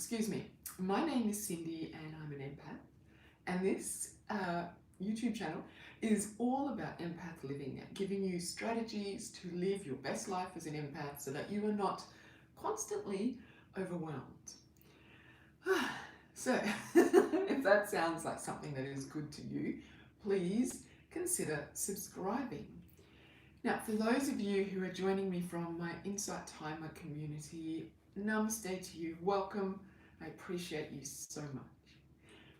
excuse me. My name is Cindy and I'm an empath. And this YouTube channel is all about empath living, giving you strategies to live your best life as an empath so that you are not constantly overwhelmed. So, if that sounds like something that is good to you, please consider subscribing. Now, for those of you who are joining me from my Insight Timer community, namaste to you, welcome. I appreciate you so much.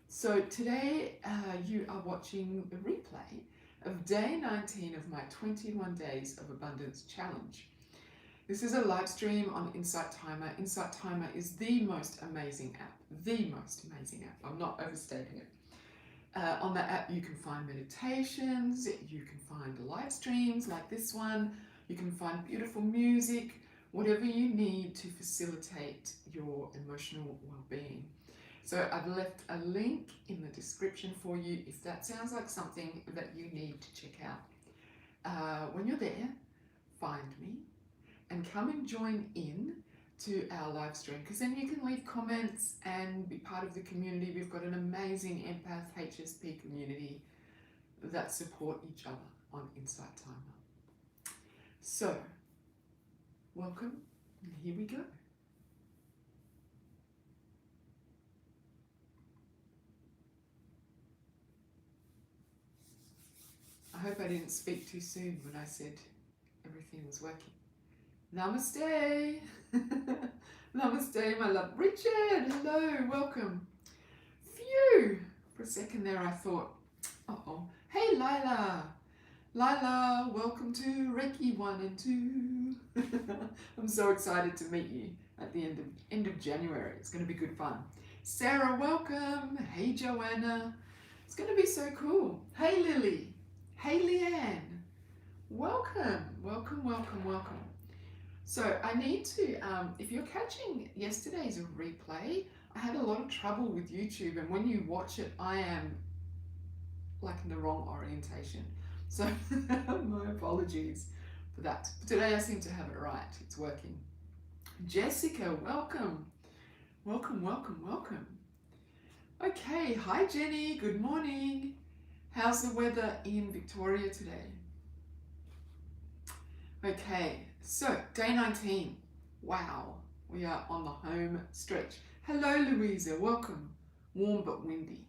So today you are watching the replay of day 19 of my 21 Days of Abundance Challenge. This is a live stream on Insight Timer. Insight Timer is the most amazing app, I'm not overstating it. On that app you can find meditations, you can find live streams like this one, you can find beautiful music, whatever you need to facilitate your emotional well-being. So I've left a link in the description for you if that sounds like something that you need to check out. When you're there, find me and come and join in to our live stream, because then you can leave comments and be part of the community. We've got an amazing empath HSP community that support each other on Insight Timer. So, welcome, and here we go. I hope I didn't speak too soon when I said everything was working. Namaste! Namaste, my love. Richard, hello, welcome. Phew! For a second there I thought, uh-oh. Hey, Lila! Lila, welcome to Reiki 1 and 2. I'm so excited to meet you at the end of January. It's going to be good fun. Sarah, welcome. Hey, Joanna. It's going to be so cool. Hey, Lily. Hey, Leanne. Welcome, welcome, welcome, welcome. So I need to, if you're catching yesterday's replay, I had a lot of trouble with YouTube, and when you watch it, I am like in the wrong orientation. So my apologies for that. But today I seem to have it right. It's working. Jessica, welcome. Welcome, welcome, welcome. Okay, hi Jenny, good morning. How's the weather in Victoria today? Okay, so day 19. Wow, we are on the home stretch. Hello Louisa, welcome. Warm but windy.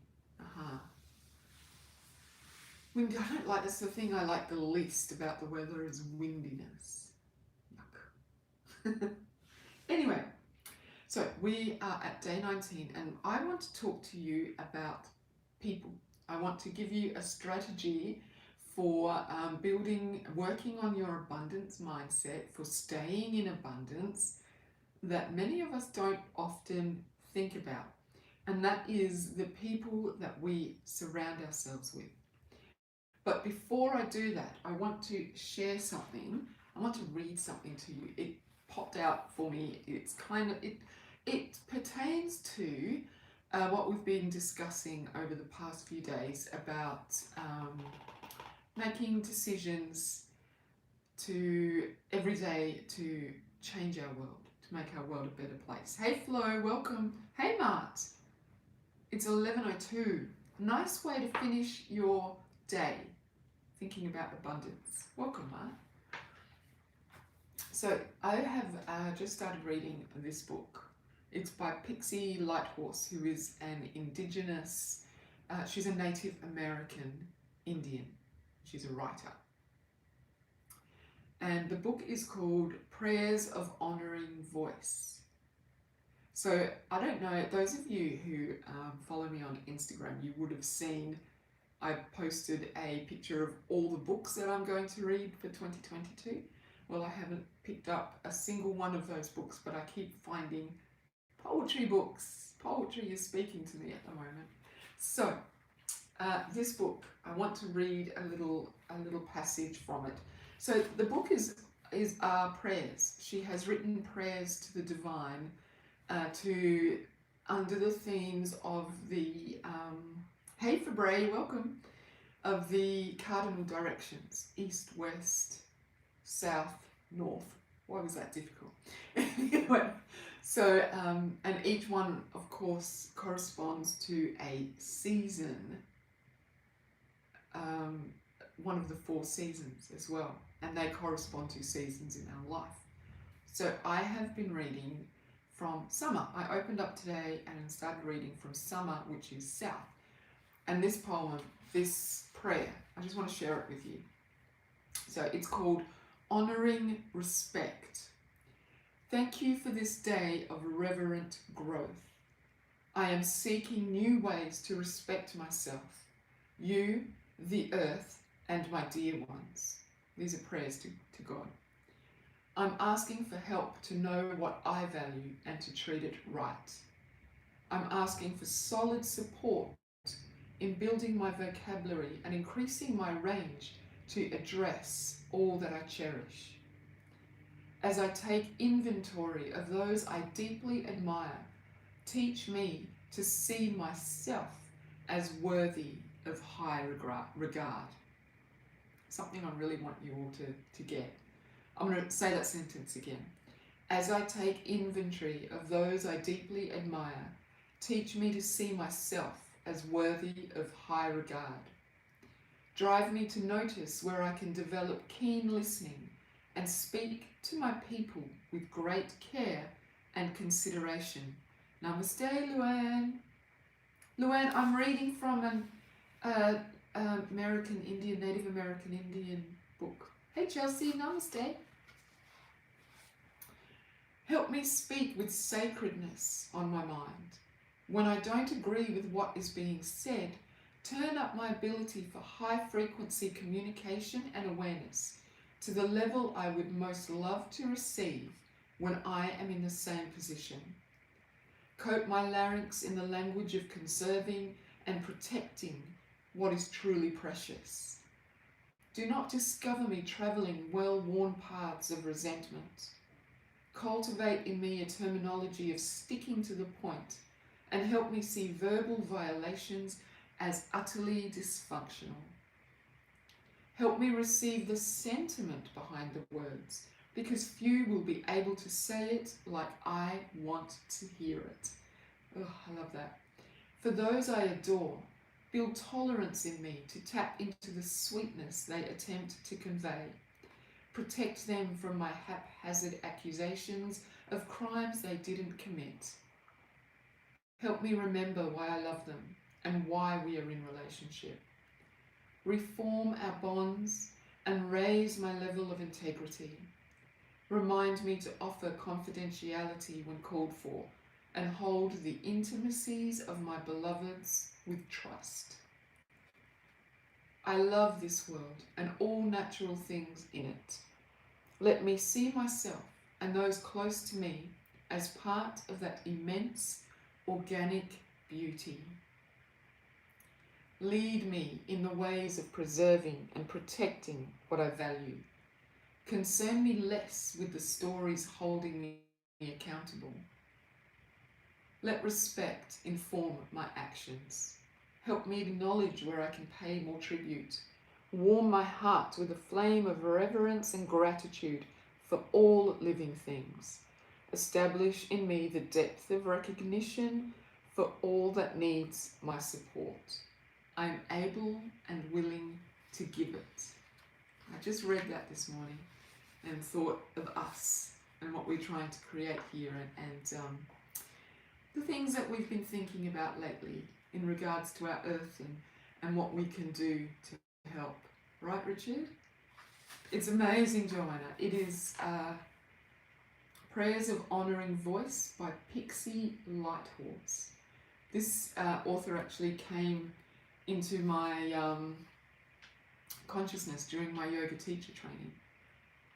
Windy, I don't like, that's the thing I like the least about the weather is windiness. Yuck. Anyway, so we are at day 19 and I want to talk to you about people. I want to give you a strategy for working on your abundance mindset, for staying in abundance that many of us don't often think about. And that is the people that we surround ourselves with. But before I do that, I want to share something. I want to read something to you. It popped out for me. It's kind of, it pertains to what we've been discussing over the past few days about making decisions to every day to change our world, to make our world a better place. Hey Flo, welcome. Hey Mart, it's 11:02. Nice way to finish your day, thinking about abundance. Welcome, Mart. So I have just started reading this book. It's by Pixie Lighthorse, who is an indigenous, she's a Native American Indian. She's a writer. And the book is called Prayers of Honoring Voice. So I don't know, those of you who follow me on Instagram, you would have seen I posted a picture of all the books that I'm going to read for 2022. Well, I haven't picked up a single one of those books, but I keep finding poetry books. Poetry is speaking to me at the moment. So this book, I want to read a little passage from it. So the book is prayers. She has written prayers to the divine, under the themes of the hey Fabre, welcome, of the cardinal directions: east, west, south, north. Why was that difficult? Anyway, So, and each one, of course, corresponds to a season, um, one of the 4 seasons as well, and they correspond to seasons in our life. So I have been reading from summer. I opened up today and started reading from summer, which is south. And this poem, this prayer, I just want to share it with you. So it's called Honoring Respect. Thank you for this day of reverent growth. I am seeking new ways to respect myself, you, the earth, and my dear ones. These are prayers to God. I'm asking for help to know what I value and to treat it right. I'm asking for solid support in building my vocabulary and increasing my range to address all that I cherish. As I take inventory of those I deeply admire, teach me to see myself as worthy of high regard. Something I really want you all to get. I'm going to say that sentence again. As I take inventory of those I deeply admire, teach me to see myself as worthy of high regard. Drive me to notice where I can develop keen listening and speak to my people with great care and consideration. Namaste, Luann. Luann, I'm reading from an Native American Indian book. Hey Chelsea, namaste. Help me speak with sacredness on my mind. When I don't agree with what is being said, turn up my ability for high frequency communication and awareness to the level I would most love to receive when I am in the same position. Coat my larynx in the language of conserving and protecting what is truly precious. Do not discover me travelling well-worn paths of resentment. Cultivate in me a terminology of sticking to the point and help me see verbal violations as utterly dysfunctional. Help me receive the sentiment behind the words, because few will be able to say it like I want to hear it. Oh, I love that. For those I adore, build tolerance in me to tap into the sweetness they attempt to convey. Protect them from my haphazard accusations of crimes they didn't commit. Help me remember why I love them and why we are in relationship. Reform our bonds and raise my level of integrity. Remind me to offer confidentiality when called for and hold the intimacies of my beloveds with trust. I love this world and all natural things in it. Let me see myself and those close to me as part of that immense organic beauty. Lead me in the ways of preserving and protecting what I value. Concern me less with the stories holding me accountable. Let respect inform my actions. Help me acknowledge where I can pay more tribute. Warm my heart with a flame of reverence and gratitude for all living things. Establish in me the depth of recognition for all that needs my support. I am able and willing to give it. I just read that this morning and thought of us and what we're trying to create here and the things that we've been thinking about lately in regards to our earth and what we can do to help. Right, Richard? It's amazing, Joanna. It is Prayers of Honouring Voice by Pixie Lighthorse. This author actually came into my consciousness during my yoga teacher training.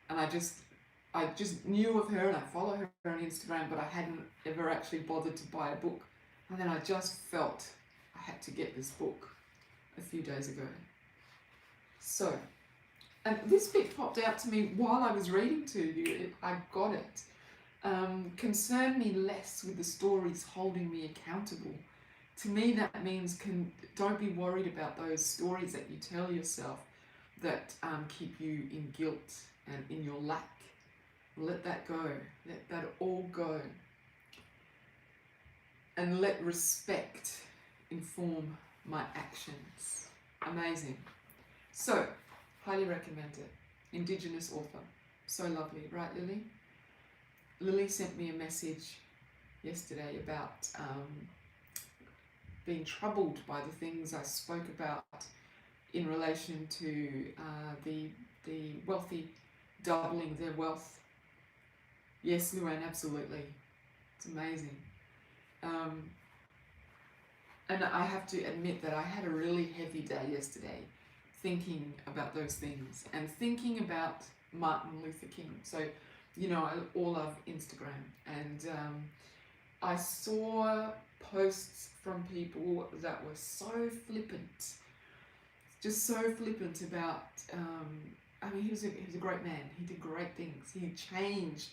And I just knew of her and I follow her on Instagram, but I hadn't ever actually bothered to buy a book. And then I just felt I had to get this book a few days ago. So, and this bit popped out to me while I was reading to you. I got it. Concern me less with the stories holding me accountable. To me, that means don't be worried about those stories that you tell yourself that keep you in guilt and in your lack. Let that go. Let that all go. and let respect inform my actions. Amazing. So, highly recommend it. Indigenous author. So lovely, right, Lily? Lily sent me a message yesterday about being troubled by the things I spoke about in relation to the wealthy doubling their wealth. Yes, Luann, absolutely. It's amazing. And I have to admit that I had a really heavy day yesterday thinking about those things and thinking about Martin Luther King. So, you know, I all love Instagram, and I saw posts from people that were so flippant, just so flippant about, I mean, he was a great man. He did great things. He changed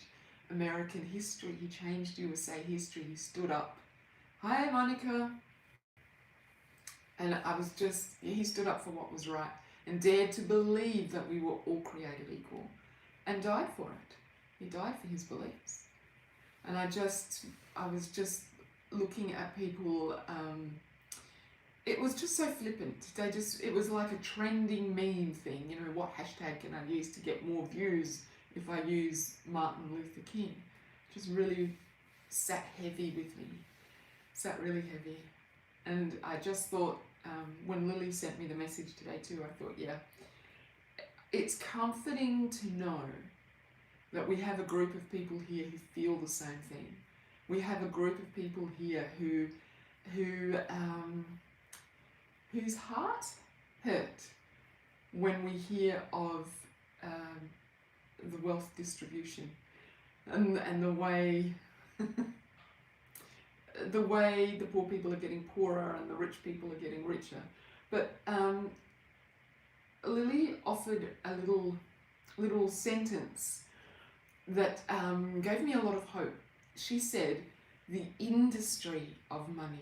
American history. He changed USA history. He stood up. Hi, Monica. And I was just, he stood up for what was right and dared to believe that we were all created equal and died for it. He died for his beliefs. And I was just looking at people, it was just so flippant. It was like a trending meme thing, you know, what hashtag can I use to get more views if I use Martin Luther King? Just really sat heavy with me, sat really heavy. And I just thought, when Lily sent me the message today too, I thought, yeah, it's comforting to know that we have a group of people here who feel the same thing. We have a group of people here whose heart hurt when we hear of the wealth distribution and the way the way the poor people are getting poorer and the rich people are getting richer. But Lily offered a little sentence that gave me a lot of hope. She said, the industry of money.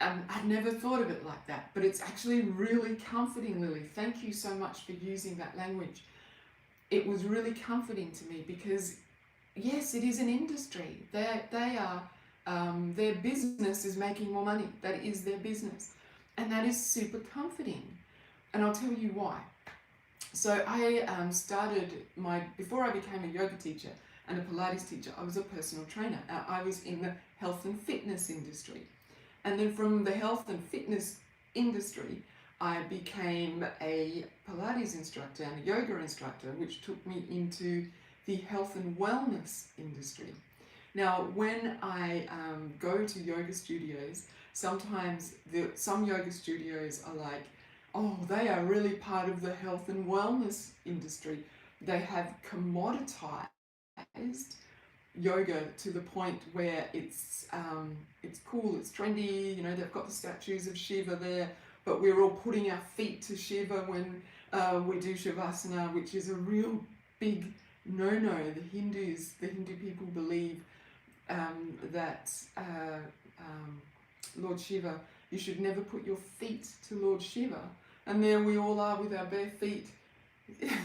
I'd never thought of it like that, but it's actually really comforting, Lily. Thank you so much for using that language. It was really comforting to me because, yes, it is an industry. They are, their business is making more money. That is their business. And that is super comforting. And I'll tell you why. So I before I became a yoga teacher and a Pilates teacher, I was a personal trainer. I was in the health and fitness industry. And then from the health and fitness industry, I became a Pilates instructor and a yoga instructor, which took me into the health and wellness industry. Now, when I go to yoga studios, sometimes some yoga studios are like, oh, they are really part of the health and wellness industry. They have commoditized yoga to the point where it's cool, it's trendy, you know, they've got the statues of Shiva there, but we're all putting our feet to Shiva when we do Shavasana, which is a real big no-no. The Hindu people believe that Lord Shiva, you should never put your feet to Lord Shiva. And there we all are with our bare feet,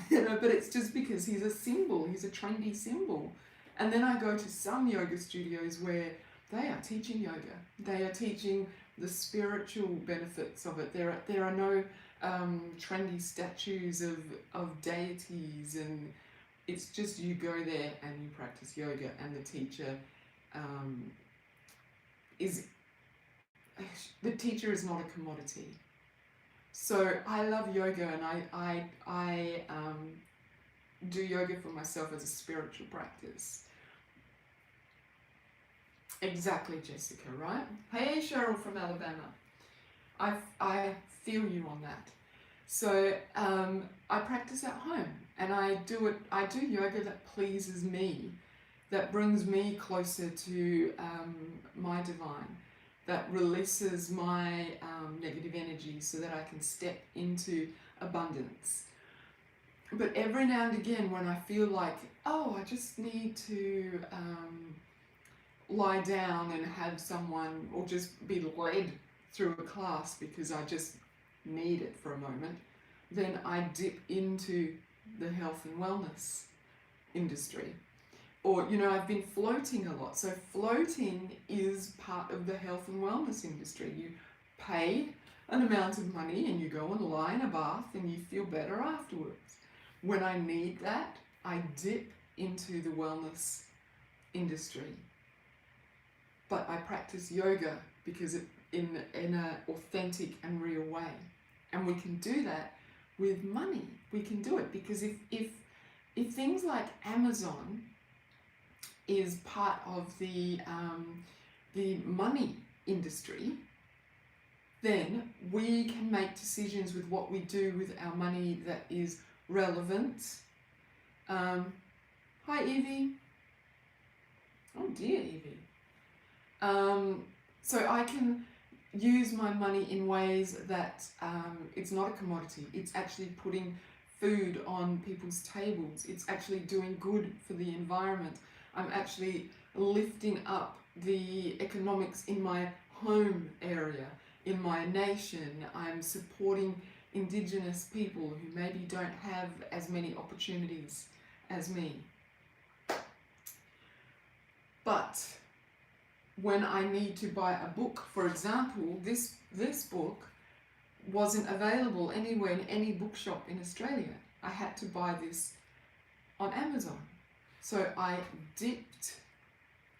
you know, but it's just because he's a symbol, he's a trendy symbol. And then I go to some yoga studios where they are teaching yoga. They are teaching the spiritual benefits of it. There are no trendy statues of deities, and it's just you go there and you practice yoga, and the teacher is not a commodity. So I love yoga, and I do yoga for myself as a spiritual practice. Exactly, Jessica, right? Hey, Cheryl from Alabama. I feel you on that. So I practice at home, and I do yoga that pleases me, that brings me closer to my divine, that releases my negative energy so that I can step into abundance. But every now and again, when I feel like, oh, I just need to lie down and have someone, or just be led through a class because I just need it for a moment, then I dip into the health and wellness industry. Or, I've been floating a lot. So floating is part of the health and wellness industry. You pay an amount of money and you go and lie in a bath and you feel better afterwards. When I need that, I dip into the wellness industry. But I practice yoga because in an authentic and real way. And we can do that with money. We can do it because if things like Amazon is part of the money industry, then we can make decisions with what we do with our money that is relevant. Hi Evie. Oh dear Evie. So I can use my money in ways that it's not a commodity. It's actually putting food on people's tables. It's actually doing good for the environment. I'm actually lifting up the economics in my home area, in my nation. I'm supporting Indigenous people who maybe don't have as many opportunities as me. But when I need to buy a book, for example, this book wasn't available anywhere in any bookshop in Australia. I had to buy this on Amazon. So I dipped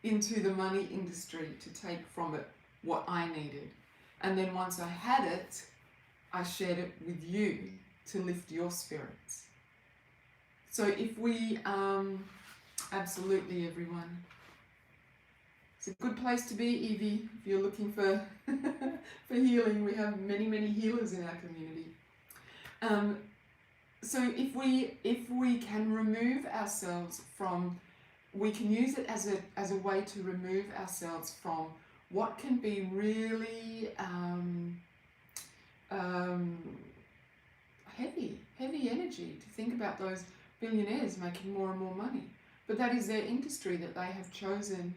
into the money industry to take from it what I needed. And then once I had it, I shared it with you to lift your spirits. So if we, absolutely everyone, it's a good place to be, Evie, if you're looking for for healing. We have many, many healers in our community. So if we can remove ourselves from, we can use it as a way to remove ourselves from what can be really heavy energy, to think about those billionaires making more and more money. But that is their industry that they have chosen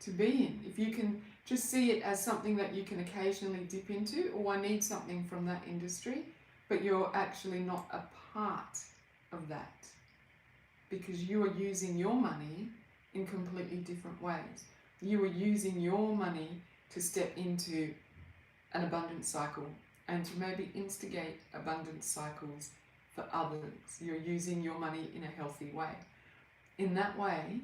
to be in. If you can just see it as something that you can occasionally dip into, or I need something from that industry, but you're actually not a part of that because you are using your money in completely different ways. You are using your money to step into an abundance cycle and to maybe instigate abundance cycles for others. You're using your money in a healthy way. In that way,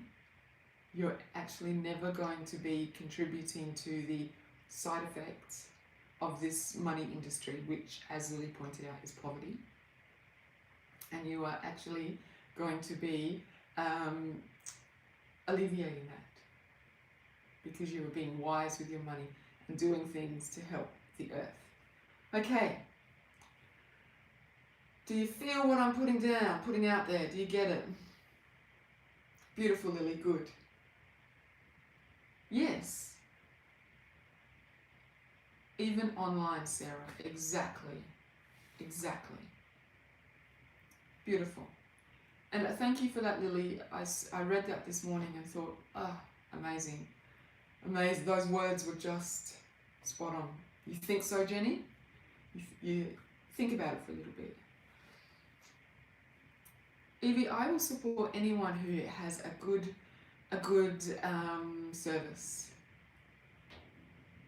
you're actually never going to be contributing to the side effects of this money industry, which, as Lily pointed out, is poverty. And you are actually going to be alleviating that because you are being wise with your money and doing things to help the earth. Okay. Do you feel what I'm putting out there? Do you get it? Beautiful, Lily, good. Yes. Even online, Sarah. Exactly. Beautiful. And thank you for that, Lily. I read that this morning and thought, amazing. Those words were just spot on. You think so, Jenny? You think about it for a little bit. Evie, I will support anyone who has a good service,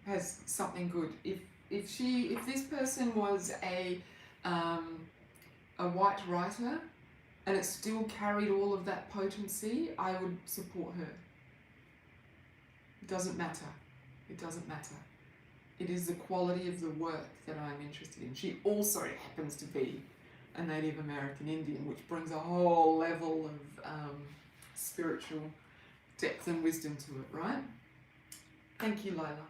has something good. If this person was a white writer and it still carried all of that potency, I would support her. It doesn't matter. It is the quality of the work that I'm interested in. She also happens to be a Native American Indian, which brings a whole level of spiritual depth and wisdom to it, right? Thank you, Lila.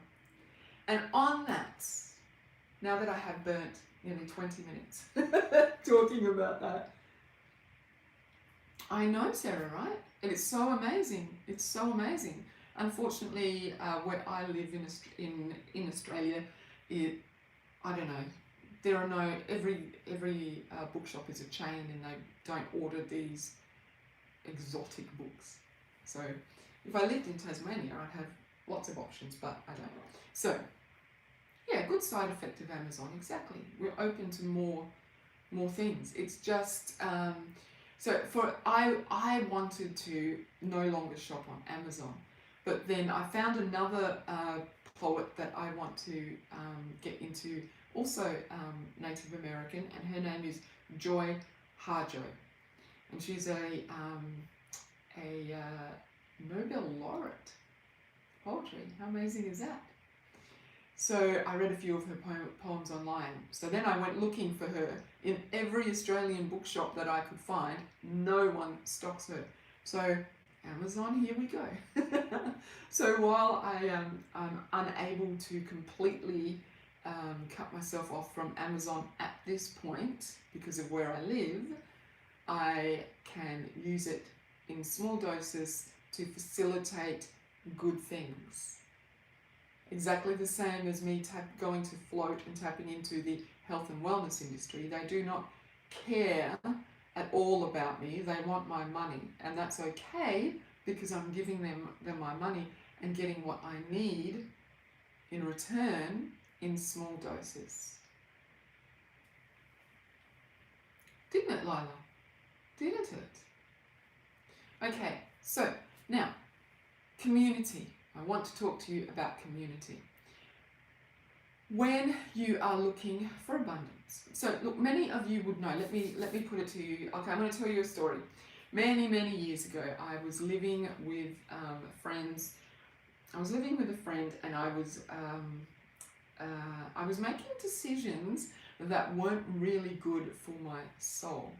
And on that, now that I have burnt nearly 20 minutes talking about that, I know, Sarah, right? And it's so amazing. Unfortunately, where I live in Australia, I don't know. There are no, every bookshop is a chain and they don't order these exotic books. So if I lived in Tasmania, I'd have lots of options, but I don't. So yeah, good side effect of Amazon, exactly. We're open to more things. It's just So I wanted to no longer shop on Amazon, but then I found another poet that I want to get into, also Native American, and her name is Joy Harjo, and she's a Nobel laureate poetry. How amazing is that? So I read a few of her poems online. So then I went looking for her in every Australian bookshop that I could find. No one stocks her. So Amazon, here we go. So while I'm unable to completely cut myself off from Amazon at this point because of where I live, I can use it in small doses to facilitate good things. Exactly the same as me going to float and tapping into the health and wellness industry. They do not care at all about me. They want my money, and that's okay because I'm giving them my money and getting what I need in return in small doses. Didn't it, Lila? Didn't it? Okay, so now, community. I want to talk to you about community. When you are looking for abundance. So look, many of you would know, let me put it to you. Okay, I'm going to tell you a story. Many years ago, I was living with friends. I was living with a friend, and I was making decisions that weren't really good for my soul.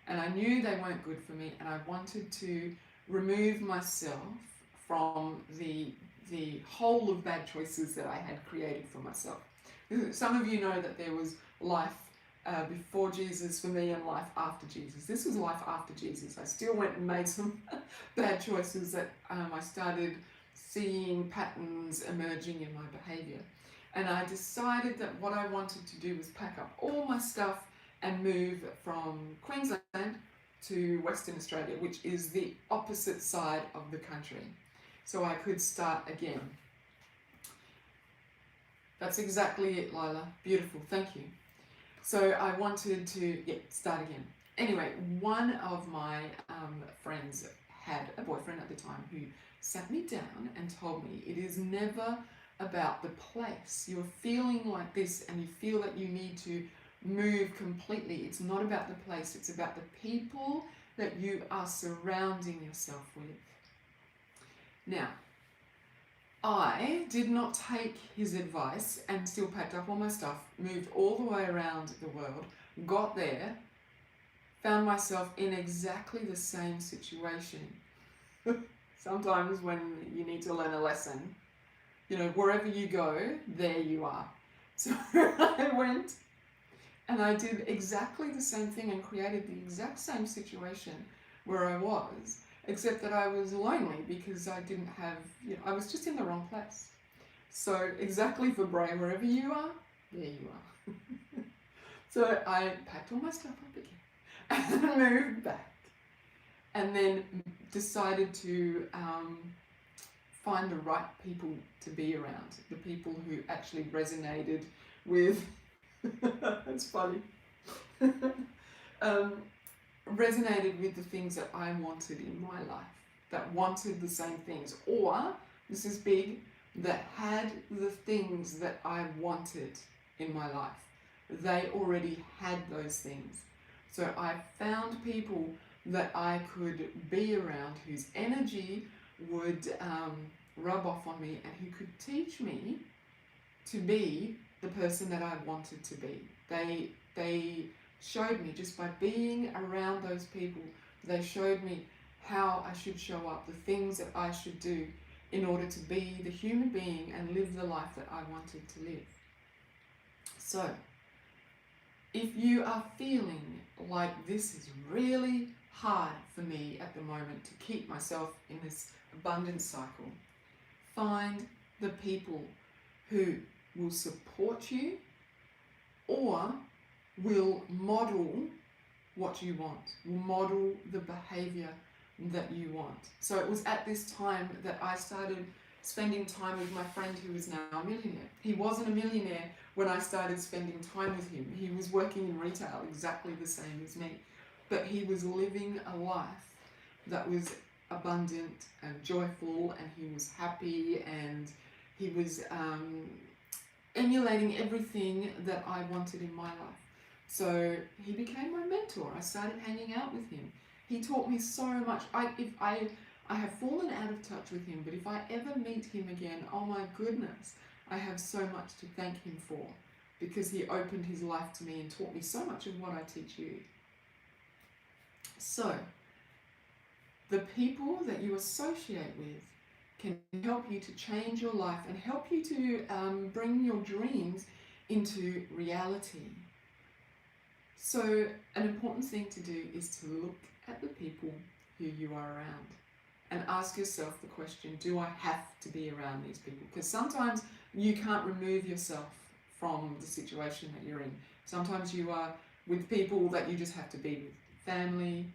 And I knew they weren't good for me, and I wanted to remove myself from the whole of bad choices that I had created for myself. Some of you know that there was life before Jesus for me and life after Jesus. This was life after Jesus. I still went and made some bad choices that I started seeing patterns emerging in my behavior. And I decided that what I wanted to do was pack up all my stuff and move from Queensland to Western Australia, which is the opposite side of the country. So I could start again. That's exactly it, Lila. Beautiful, thank you. So I wanted to start again. Anyway, one of my friends had a boyfriend at the time who sat me down and told me it is never about the place. You're feeling like this and you feel that you need to move completely. It's not about the place, it's about the people that you are surrounding yourself with. Now, I did not take his advice and still packed up all my stuff, moved all the way around the world, got there, found myself in exactly the same situation. Sometimes when you need to learn a lesson, you know, wherever you go, there you are. So I went and I did exactly the same thing and created the exact same situation where I was, except that I was lonely because I didn't have, I was just in the wrong place. So exactly for Bray, wherever you are, there you are. So I packed all my stuff up again and moved back, and then decided to find the right people to be around, the people who actually resonated with, that's funny, resonated with the things that I wanted in my life, that wanted the same things, or, this is big, that had the things that I wanted in my life. They already had those things. So I found people that I could be around, whose energy would rub off on me and who could teach me to be the person that I wanted to be. They showed me, just by being around those people, they showed me how I should show up, the things that I should do in order to be the human being and live the life that I wanted to live. So, if you are feeling like this is really hard for me at the moment to keep myself in this abundance cycle, find the people who will support you or will model what you want, will model the behavior that you want. So it was at this time that I started spending time with my friend who is now a millionaire. He wasn't a millionaire when I started spending time with him. He was working in retail exactly the same as me. but he was living a life that was abundant and joyful, and he was happy, and he was emulating everything that I wanted in my life. So he became my mentor. I started hanging out with him. He taught me so much. I have fallen out of touch with him, but if I ever meet him again, oh my goodness, I have so much to thank him for, because he opened his life to me and taught me so much of what I teach you. So, the people that you associate with can help you to change your life and help you to bring your dreams into reality. So an important thing to do is to look at the people who you are around and ask yourself the question, do I have to be around these people? Because sometimes you can't remove yourself from the situation that you're in. Sometimes you are with people that you just have to be with. Family,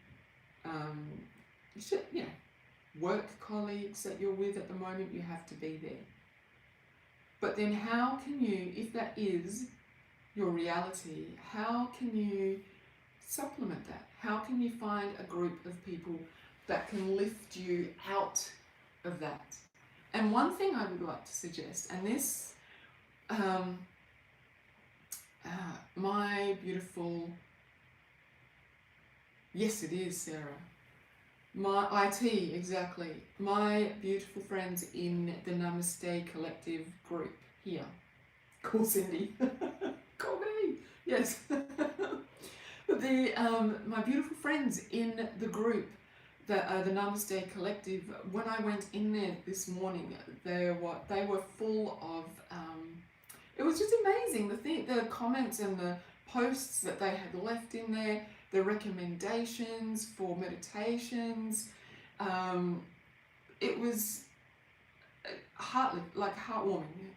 work colleagues that you're with at the moment, you have to be there. But then how can you, if that is your reality, how can you supplement that? How can you find a group of people that can lift you out of that? And one thing I would like to suggest, and this, my beautiful, yes it is Sarah, my IT, exactly, my beautiful friends in the Namaste Collective group here, call Cindy, call me, yes. My beautiful friends in the group, the Namaste Collective, when I went in there this morning, they were full of, it was just amazing, the comments and the posts that they had left in there, the recommendations for meditations. It was heartwarming.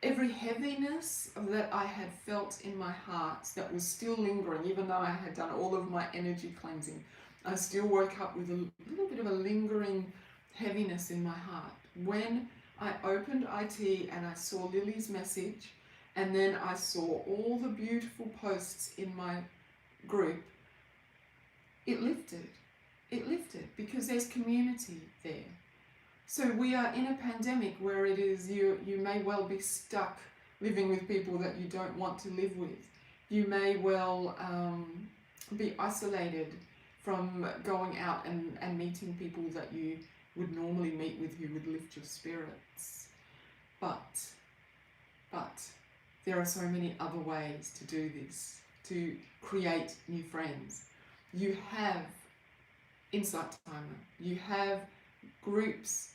Every heaviness that I had felt in my heart that was still lingering, even though I had done all of my energy cleansing, I still woke up with a little bit of a lingering heaviness in my heart. When I opened IT and I saw Lily's message, and then I saw all the beautiful posts in my group, it lifted because there's community there. So we are in a pandemic where it is you may well be stuck living with people that you don't want to live with. You may well be isolated from going out and meeting people that you would normally meet with who would lift your spirits. But there are so many other ways to do this, to create new friends. You have Insight Timer. You have groups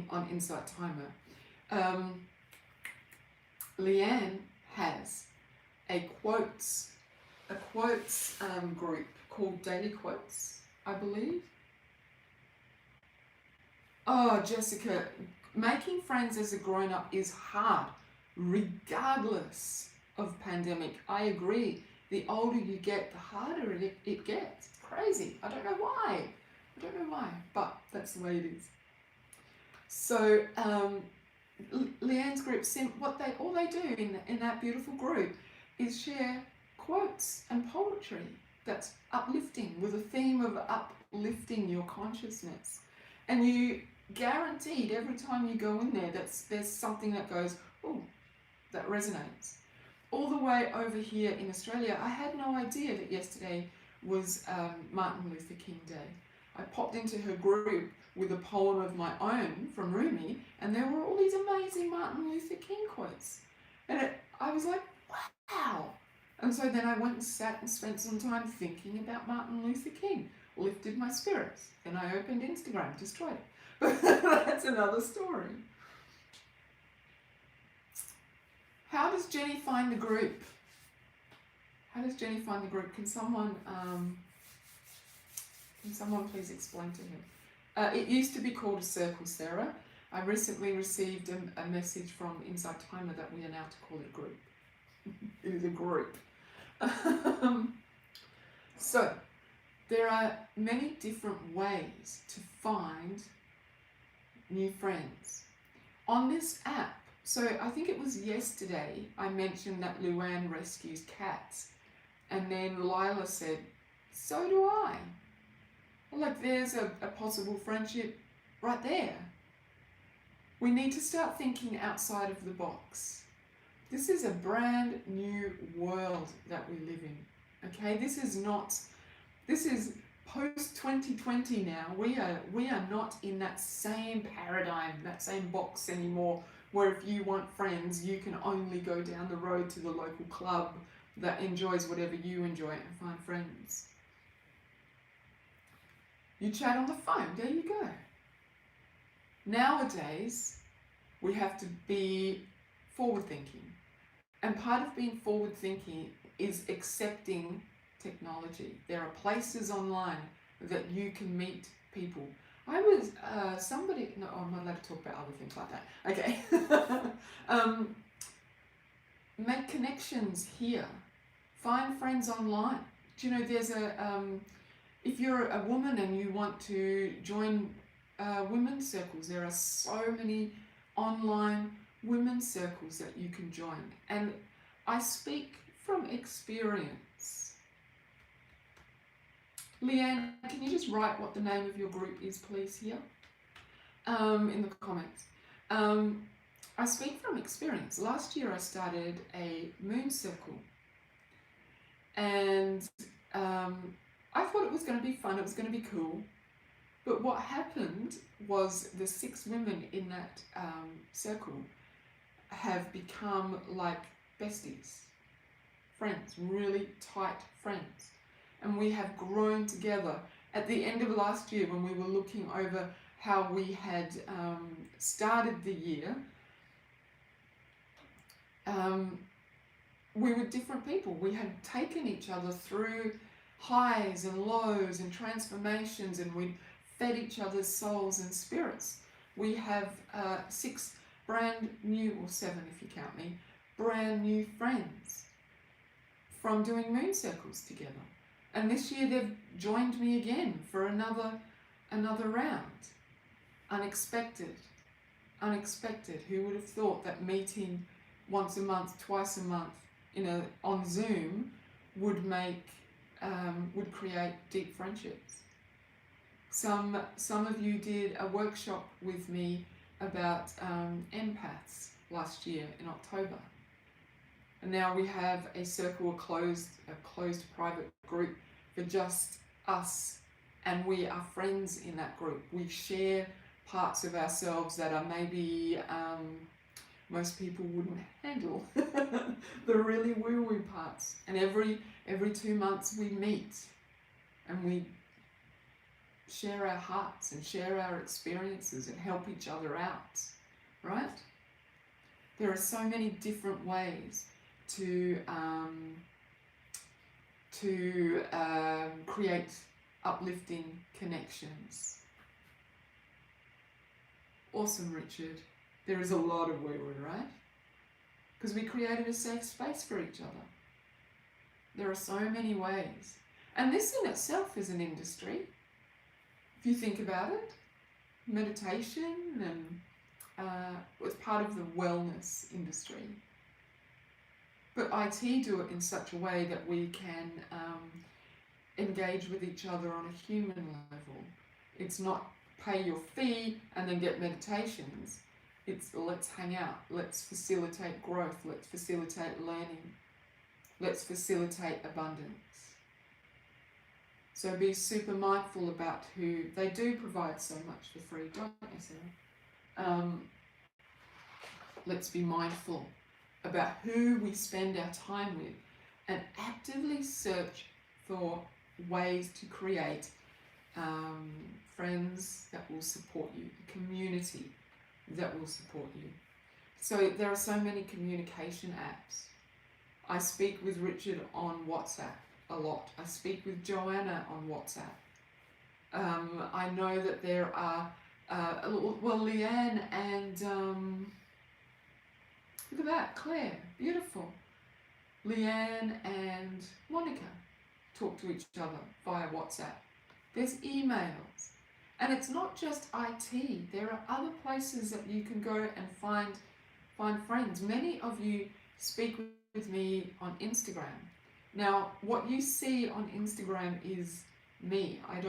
on Insight Timer. Leanne has a quotes group called Daily Quotes, I believe. Oh, Jessica, making friends as a grown-up is hard, regardless of pandemic. I agree. The older you get, the harder it gets. It's crazy. I don't know why, but that's the way it is. So Leanne's group, all they do in that beautiful group is share quotes and poetry that's uplifting, with a theme of uplifting your consciousness. And you guaranteed every time you go in there there's something that goes, oh, that resonates. All the way over here in Australia, I had no idea that yesterday was Martin Luther King Day. I popped into her group with a poem of my own from Rumi, and there were all these amazing Martin Luther King quotes. And I was like, wow. And so then I went and sat and spent some time thinking about Martin Luther King, lifted my spirits. Then I opened Instagram, destroyed it. But that's another story. How does Jenny find the group? Can someone please explain to her? It used to be called a circle, Sarah. I recently received a message from Insight Timer that we are now to call it a group. It is a group. So, there are many different ways to find new friends. On this app, so I think it was yesterday I mentioned that Luann rescues cats, and then Lila said So do I. Like there's a possible friendship right there. We need to start thinking outside of the box. This is a brand new world that we live in. Okay, this is post 2020 now. We are not in that same paradigm, that same box anymore, where if you want friends, you can only go down the road to the local club that enjoys whatever you enjoy and find friends. You chat on the phone, there you go. Nowadays, we have to be forward-thinking. And part of being forward-thinking is accepting technology. There are places online that you can meet people. I was, no, I'm not allowed to talk about other things like that. Okay. Make connections here. Find friends online. Do you know, there's if you're a woman and you want to join women's circles, there are so many online women's circles that you can join. And I speak from experience. Leanne, can you just write what the name of your group is, please, here in the comments? I speak from experience. Last year I started a moon circle, and I thought it was going to be fun, it was going to be cool. But what happened was the 6 women in that circle have become like besties, friends, really tight friends. And we have grown together. At the end of last year, when we were looking over how we had started the year, we were different people. We had taken each other through highs and lows and transformations, and we fed each other's souls and spirits. We have 6 brand new, or 7 if you count me, brand new friends from doing moon circles together. And this year they've joined me again for another round. Unexpected. Who would have thought that meeting once a month, twice a month, on Zoom would create deep friendships. Some of you did a workshop with me about empaths last year in October. And now we have a circle, a closed private group for just us, and we are friends in that group. We share parts of ourselves that are maybe most people wouldn't handle, the really woo-woo parts. And every 2 months we meet and we share our hearts and share our experiences and help each other out, right? There are so many different ways to create uplifting connections. Awesome, Richard. There is a lot of woo-woo, right? Because we created a safe space for each other. There are so many ways. And this in itself is an industry. If you think about it, meditation and it's part of the wellness industry. But IT do it in such a way that we can engage with each other on a human level. It's not pay your fee and then get meditations. It's let's hang out, let's facilitate growth, let's facilitate learning, let's facilitate abundance. So be super mindful about who, they do provide so much for free, don't they, Sarah? Let's be mindful about who we spend our time with and actively search for ways to create friends that will support you, a community that will support you. So there are so many communication apps. I speak with Richard on WhatsApp a lot. I speak with Joanna on WhatsApp. I know that there are, Leanne and, look at that, Claire, beautiful. Leanne and Monica talk to each other via WhatsApp. There's emails. And it's not just IT. There are other places that you can go and find friends. Many of you speak with me on Instagram. Now, what you see on Instagram is me. I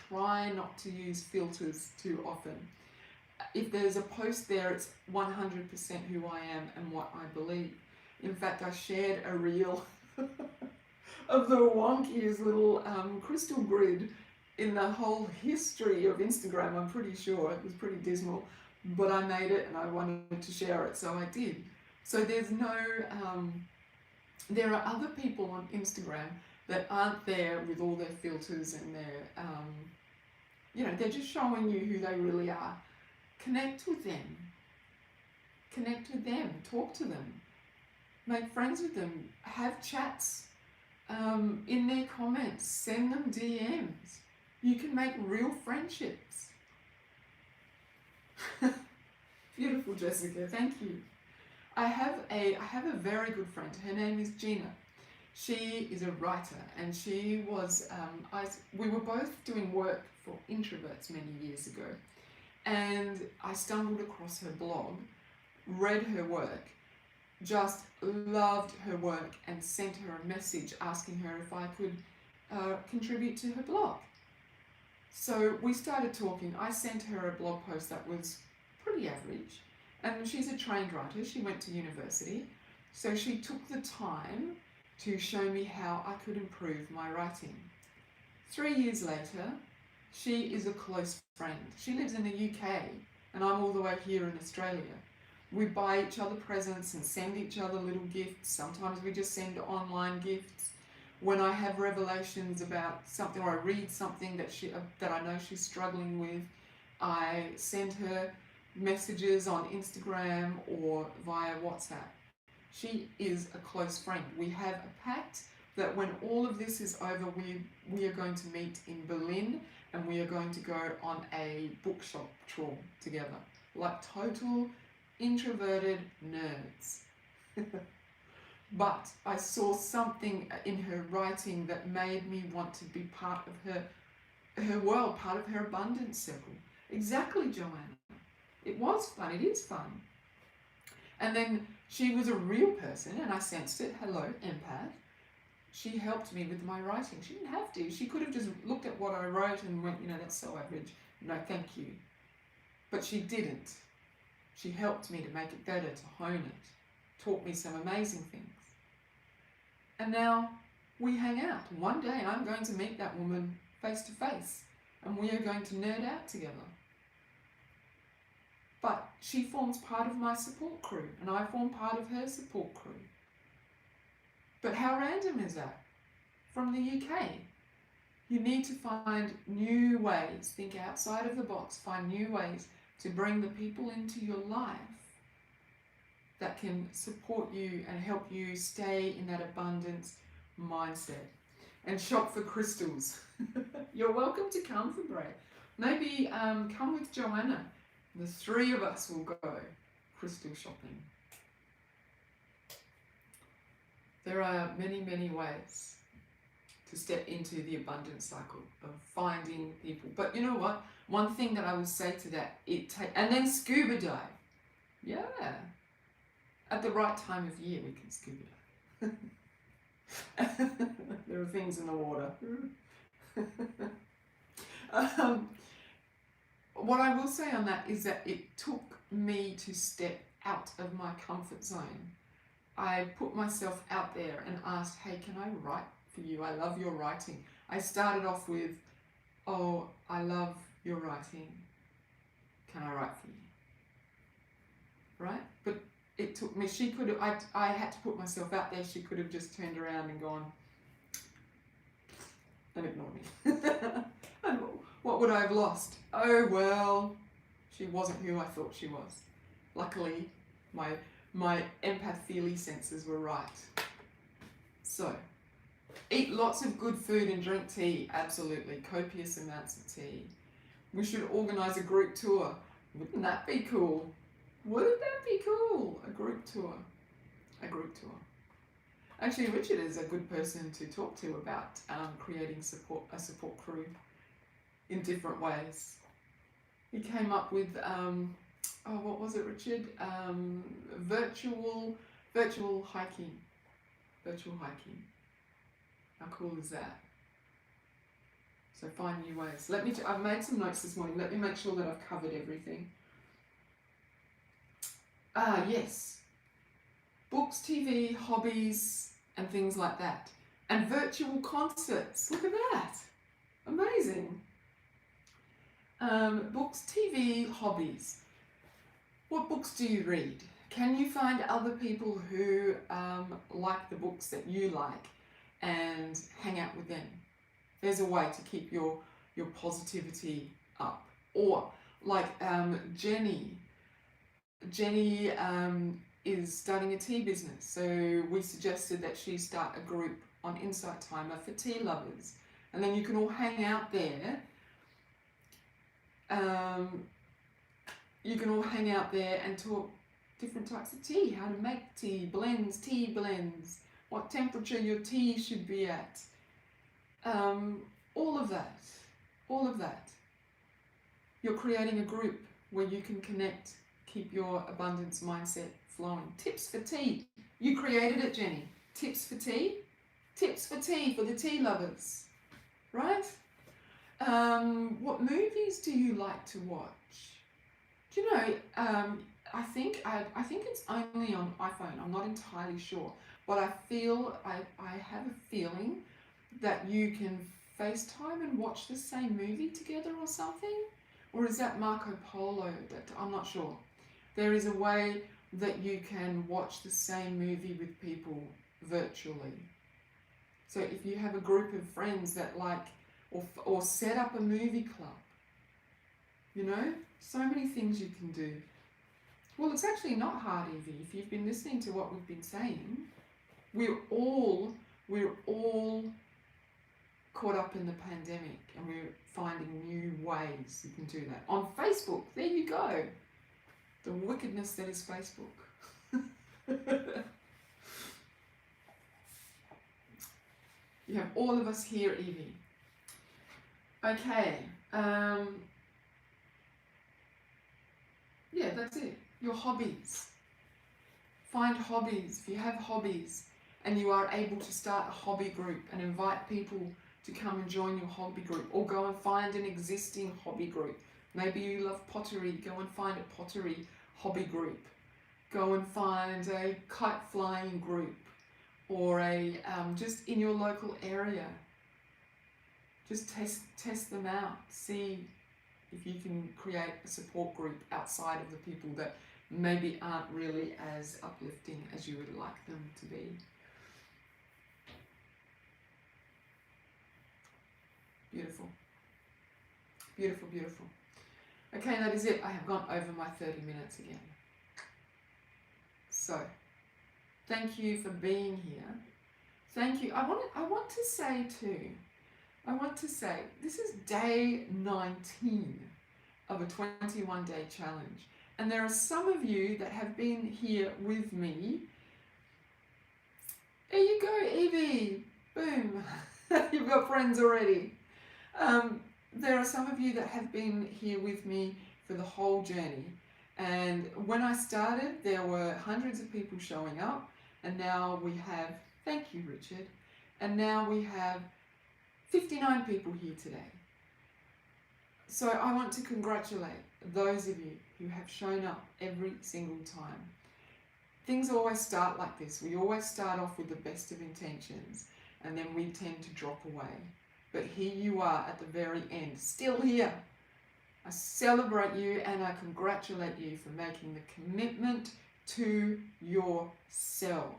try not to use filters too often. If there's a post there, it's 100% who I am and what I believe. In fact, I shared a reel of the wonkiest little crystal grid in the whole history of Instagram. I'm pretty sure it was pretty dismal, but I made it and I wanted to share it, so I did. So there's no, there are other people on Instagram that aren't there with all their filters and their, they're just showing you who they really are. Connect with them. Connect with them. Talk to them. Make friends with them. Have chats in their comments. Send them DMs. You can make real friendships. Beautiful, Jessica. Thank you. I have a very good friend. Her name is Gina. She is a writer, and she was we were both doing work for introverts many years ago, and I stumbled across her blog, read her work, just loved her work, and sent her a message asking her if I could contribute to her blog. So we started talking. I sent her a blog post that was pretty average, and she's a trained writer. She went to university, so she took the time to show me how I could improve my writing. 3 years later, she is a close friend. She lives in the UK, and I'm all the way here in Australia. We buy each other presents and send each other little gifts. Sometimes we just send online gifts. When I have revelations about something, or I read something that I know she's struggling with, I send her messages on Instagram or via WhatsApp. She is a close friend. We have a pact that when all of this is over, we are going to meet in Berlin, and we are going to go on a bookshop tour together, like total introverted nerds. But I saw something in her writing that made me want to be part of her world, part of her abundance circle. Exactly, Joanna. It was fun. It is fun. And then she was a real person, and I sensed it. Hello, empath. She helped me with my writing. She didn't have to. She could have just looked at what I wrote and went, that's so average. No, thank you. But she didn't. She helped me to make it better, to hone it, taught me some amazing things. And now we hang out. One day I'm going to meet that woman face to face, and we are going to nerd out together. But she forms part of my support crew, and I form part of her support crew. But how random is that? From the UK. You need to find new ways, think outside of the box, find new ways to bring the people into your life that can support you and help you stay in that abundance mindset. And shop for crystals. You're welcome to come for break. Maybe come with Joanna. The 3 of us will go crystal shopping. There are many, many ways to step into the abundance cycle of finding people. But you know what? One thing that I will say to that, and then scuba dive. Yeah. At the right time of year, we can scuba dive. There are things in the water. What I will say on that is that it took me to step out of my comfort zone. I put myself out there and asked, hey, can I write for you? I love your writing. I started off with, oh, I love your writing. Can I write for you? Right? But it took me, I had to put myself out there. She could have just turned around and gone and ignored me. And what would I have lost? Oh, well, she wasn't who I thought she was. Luckily, my empath-feely senses were right. So, eat lots of good food and drink tea. Absolutely. Copious amounts of tea. We should organise a group tour. Wouldn't that be cool? Wouldn't that be cool? A group tour. A group tour. Actually, Richard is a good person to talk to about creating a support crew in different ways. He came up with, what was it, Richard? Virtual hiking. virtual hiking. How cool is that? So find new ways. I've made some notes this morning. Let me make sure that I've covered everything. Yes. Books, TV, hobbies, and things like that. And virtual concerts. Look at that. Amazing. Books, TV, hobbies. What books do you read? Can you find other people who like the books that you like and hang out with them? There's a way to keep your positivity up. Or like Jenny is starting a tea business, so we suggested that she start a group on Insight Timer for tea lovers, and then you can all hang out there. You can all hang out there and talk different types of tea, how to make tea blends, what temperature your tea should be at, all of that. You're creating a group where you can connect, keep your abundance mindset flowing. Tips for tea. You created it, Jenny. Tips for tea? Tips for tea for the tea lovers, right? What movies do you like to watch? Do you know, I think it's only on iPhone. I'm not entirely sure, but I have a feeling that you can FaceTime and watch the same movie together or something. Or is that Marco Polo? I'm not sure. There is a way that you can watch the same movie with people virtually. So if you have a group of friends that like, or set up a movie club, you know, so many things you can do. Well, it's actually not hard, Evie. If you've been listening to what we've been saying, we're all caught up in the pandemic, and we're finding new ways you can do that. On Facebook, there you go. The wickedness that is Facebook. You have all of us here, Evie. Okay. Yeah, that's it. Your hobbies. Find hobbies. If you have hobbies and you are able to start a hobby group and invite people to come and join your hobby group, or go and find an existing hobby group. Maybe you love pottery, go and find a pottery hobby group. Go and find a kite flying group, or a just in your local area. Just test them out. See if you can create a support group outside of the people that maybe aren't really as uplifting as you would like them to be. Beautiful. Beautiful, beautiful. Okay, that is it. I have gone over my 30 minutes again. So, thank you for being here. Thank you. I want to say too, this is day 19 of a 21-day challenge. And there are some of you that have been here with me. There you go, Evie. Boom. You've got friends already. There are some of you that have been here with me for the whole journey. And when I started, there were hundreds of people showing up. And now we have, thank you, Richard. And now we have 59 people here today. So I want to congratulate those of you who have shown up every single time. Things always start like this. We always start off with the best of intentions, and then we tend to drop away. But here you are at the very end, still here. I celebrate you and I congratulate you for making the commitment to yourselves.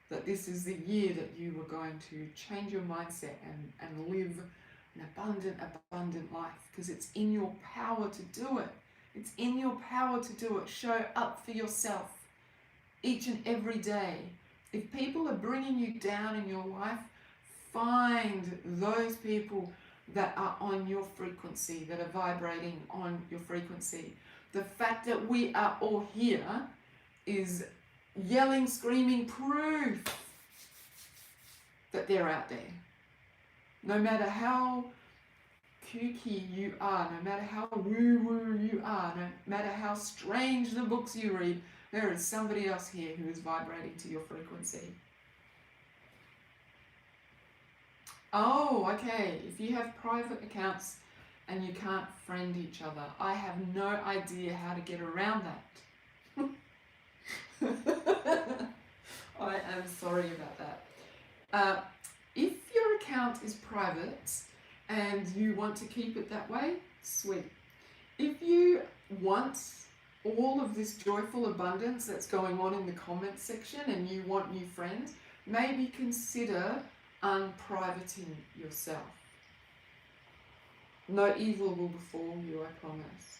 That this is the year that you were going to change your mindset and live an abundant life, because it's in your power to do it. It's in your power to do it. Show up for yourself each and every day. If people are bringing you down in your life, find those people that are on your frequency, that are vibrating on your frequency. The fact that we are all here is yelling, screaming proof that they're out there. No matter how kooky you are, no matter how woo-woo you are, no matter how strange the books you read, there is somebody else here who is vibrating to your frequency. Oh, okay. If you have private accounts and you can't friend each other, I have no idea how to get around that. I am sorry about that. If your account is private and you want to keep it that way, sweet. If you want all of this joyful abundance that's going on in the comments section and you want new friends, maybe consider unprivating yourself. No evil will befall you, I promise.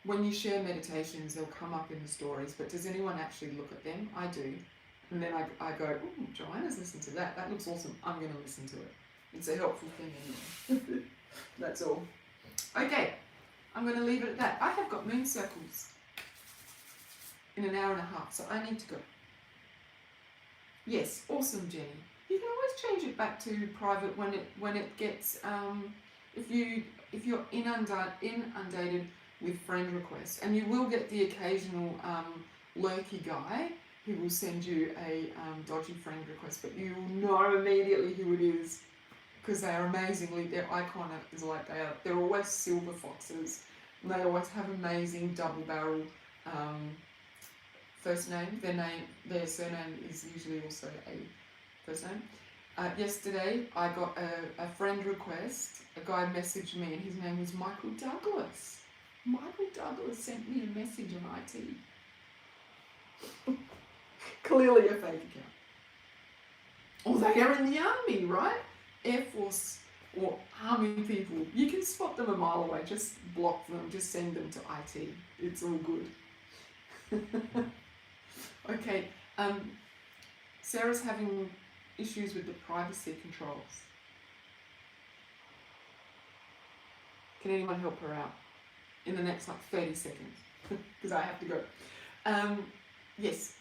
When you share meditations, they'll come up in the stories, but does anyone actually look at them? I do. And then I go, ooh, Joanna's listened to that. That looks awesome. I'm going to listen to it. It's a helpful thing anyway. That's all. Okay, I'm going to leave it at that. I have got moon circles in an hour and a half, so I need to go. Yes, awesome, Jenny. You can always change it back to private when it gets if you're inundated with friend requests, and you will get the occasional lurky guy who will send you a dodgy friend request, but you will know immediately who it is because they are amazingly, their icon is like they're always silver foxes, and they always have amazing double barrel first name. Their surname is usually also a first name. Yesterday I got a friend request. A guy messaged me and his name was Michael Douglas. Michael Douglas sent me a message on IT. Clearly a fake account. Or they are in the army, right? Air Force or army people. You can spot them a mile away. Just block them. Just send them to IT. It's all good. Okay. Sarah's having issues with the privacy controls. Can anyone help her out in the next 30 seconds? Because I have to go. Yes,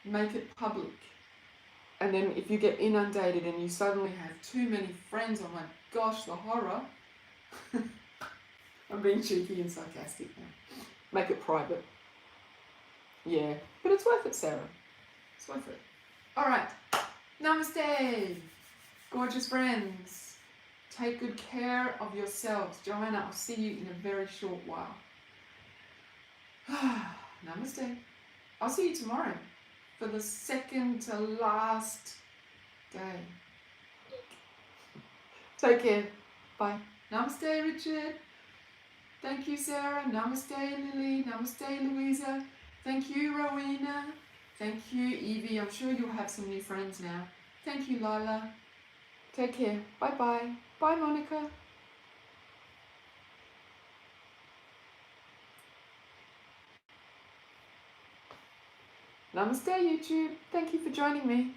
make it public. And then if you get inundated and you suddenly have too many friends, oh my gosh, the horror. I'm being cheeky and sarcastic now. Make it private. Yeah, but it's worth it, Sarah. It's worth it. All right. Namaste, gorgeous friends. Take good care of yourselves. Joanna, I'll see you in a very short while. Namaste. I'll see you tomorrow for the second to last day. Take care. Bye. Namaste, Richard. Thank you, Sarah. Namaste, Lily. Namaste, Louisa. Thank you, Rowena. Thank you, Evie. I'm sure you'll have some new friends now. Thank you, Lila. Take care. Bye-bye. Bye, Monica. Namaste, YouTube. Thank you for joining me.